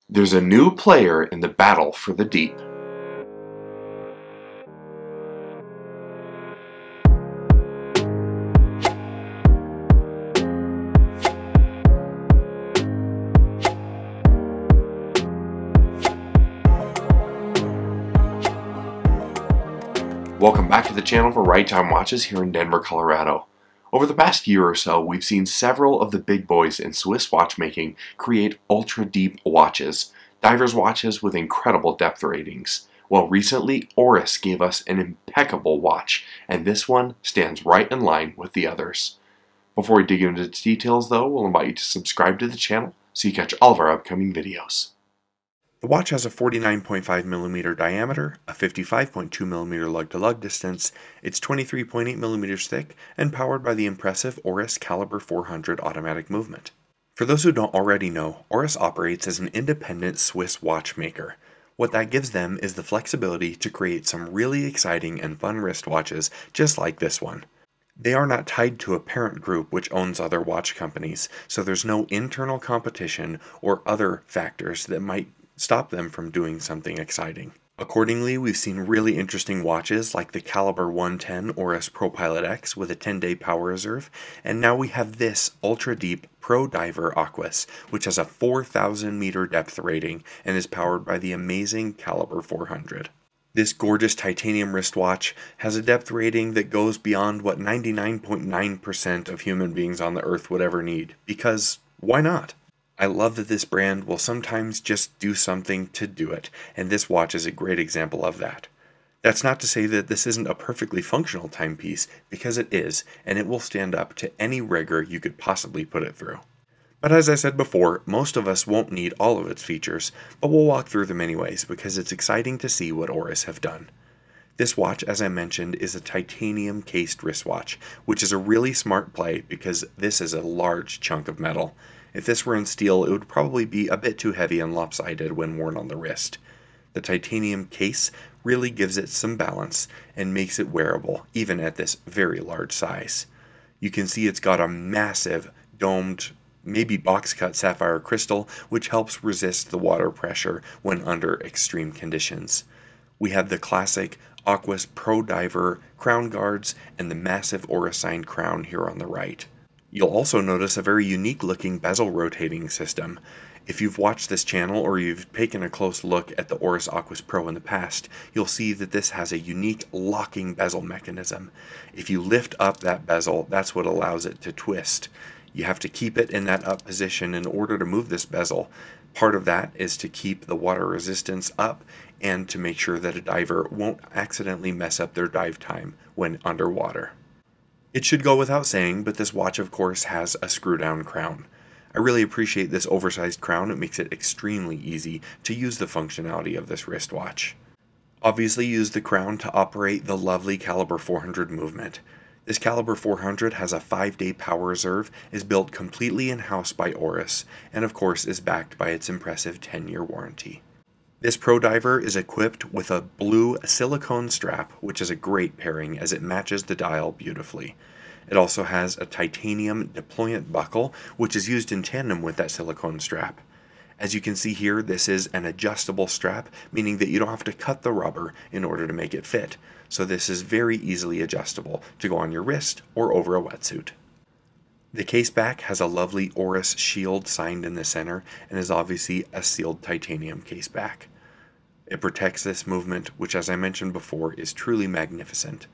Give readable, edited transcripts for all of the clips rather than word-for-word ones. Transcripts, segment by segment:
There's a new player in the battle for the deep. Welcome back to the channel for Right Time Watches here in Denver, Colorado. Over the past year or so, we've seen several of the big boys in Swiss watchmaking create ultra-deep watches, divers watches with incredible depth ratings. Well, recently, Oris gave us an impeccable watch, and this one stands right in line with the others. Before we dig into the details though, we'll invite you to subscribe to the channel so you catch all of our upcoming videos. The watch has a 49.5mm diameter, a 55.2mm lug-to-lug distance, it's 23.8mm thick, and powered by the impressive Oris Caliber 400 automatic movement. For those who don't already know, Oris operates as an independent Swiss watchmaker. What that gives them is the flexibility to create some really exciting and fun wristwatches just like this one. They are not tied to a parent group which owns other watch companies, so there's no internal competition or other factors that might stop them from doing something exciting. Accordingly, we've seen really interesting watches like the Calibre 110 Oris Pro Pilot X with a 10-day power reserve, and now we have this ultra-deep Pro Diver Aquis, which has a 4,000 meter depth rating and is powered by the amazing Calibre 400. This gorgeous titanium wristwatch has a depth rating that goes beyond what 99.9% of human beings on the earth would ever need, because why not? I love that this brand will sometimes just do something to do it, and this watch is a great example of that. That's not to say that this isn't a perfectly functional timepiece, because it is, and it will stand up to any rigor you could possibly put it through. But as I said before, most of us won't need all of its features, but we'll walk through them anyways because it's exciting to see what Oris have done. This watch, as I mentioned, is a titanium cased wristwatch, which is a really smart play because this is a large chunk of metal. If this were in steel, it would probably be a bit too heavy and lopsided when worn on the wrist. The titanium case really gives it some balance and makes it wearable, even at this very large size. You can see it's got a massive domed, maybe box-cut sapphire crystal, which helps resist the water pressure when under extreme conditions. We have the classic Aquis Pro Diver crown guards and the massive Oris signed crown here on the right. You'll also notice a very unique looking bezel rotating system. If you've watched this channel or you've taken a close look at the Oris Aquis Pro in the past, you'll see that this has a unique locking bezel mechanism. If you lift up that bezel, that's what allows it to twist. You have to keep it in that up position in order to move this bezel. Part of that is to keep the water resistance up and to make sure that a diver won't accidentally mess up their dive time when underwater. It should go without saying, but this watch of course has a screw-down crown. I really appreciate this oversized crown. It makes it extremely easy to use the functionality of this wristwatch. Obviously use the crown to operate the lovely Calibre 400 movement. This Calibre 400 has a 5-day power reserve, is built completely in-house by Oris, and of course is backed by its impressive 10-year warranty. This Pro Diver is equipped with a blue silicone strap, which is a great pairing as it matches the dial beautifully. It also has a titanium deployant buckle, which is used in tandem with that silicone strap. As you can see here, this is an adjustable strap, meaning that you don't have to cut the rubber in order to make it fit. So this is very easily adjustable to go on your wrist or over a wetsuit. The case back has a lovely Oris shield signed in the center and is obviously a sealed titanium case back. It protects this movement, which as I mentioned before is truly magnificent.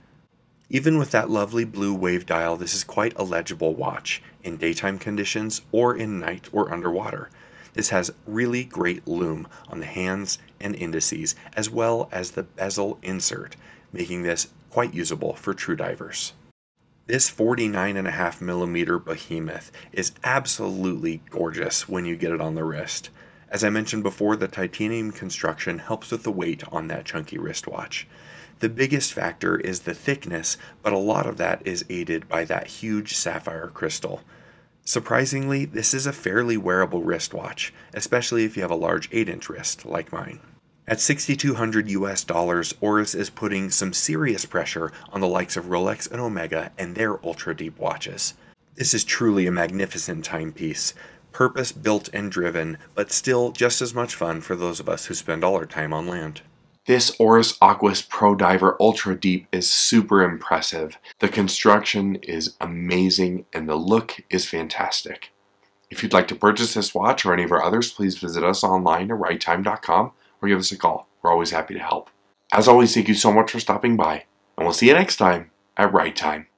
Even with that lovely blue wave dial, this is quite a legible watch in daytime conditions or in night or underwater. This has really great lume on the hands and indices as well as the bezel insert, making this quite usable for true divers. This 49.5mm behemoth is absolutely gorgeous when you get it on the wrist. As I mentioned before, the titanium construction helps with the weight on that chunky wristwatch. The biggest factor is the thickness, but a lot of that is aided by that huge sapphire crystal. Surprisingly, this is a fairly wearable wristwatch, especially if you have a large 8-inch wrist like mine. At $6,200 US, Oris is putting some serious pressure on the likes of Rolex and Omega and their ultra-deep watches. This is truly a magnificent timepiece, Purpose-built and driven, but still just as much fun for those of us who spend all our time on land. This Oris Aquis Pro Diver Ultra Deep is super impressive. The construction is amazing and the look is fantastic. If you'd like to purchase this watch or any of our others, please visit us online at righttime.com or give us a call. We're always happy to help. As always, thank you so much for stopping by, and we'll see you next time at Right Time.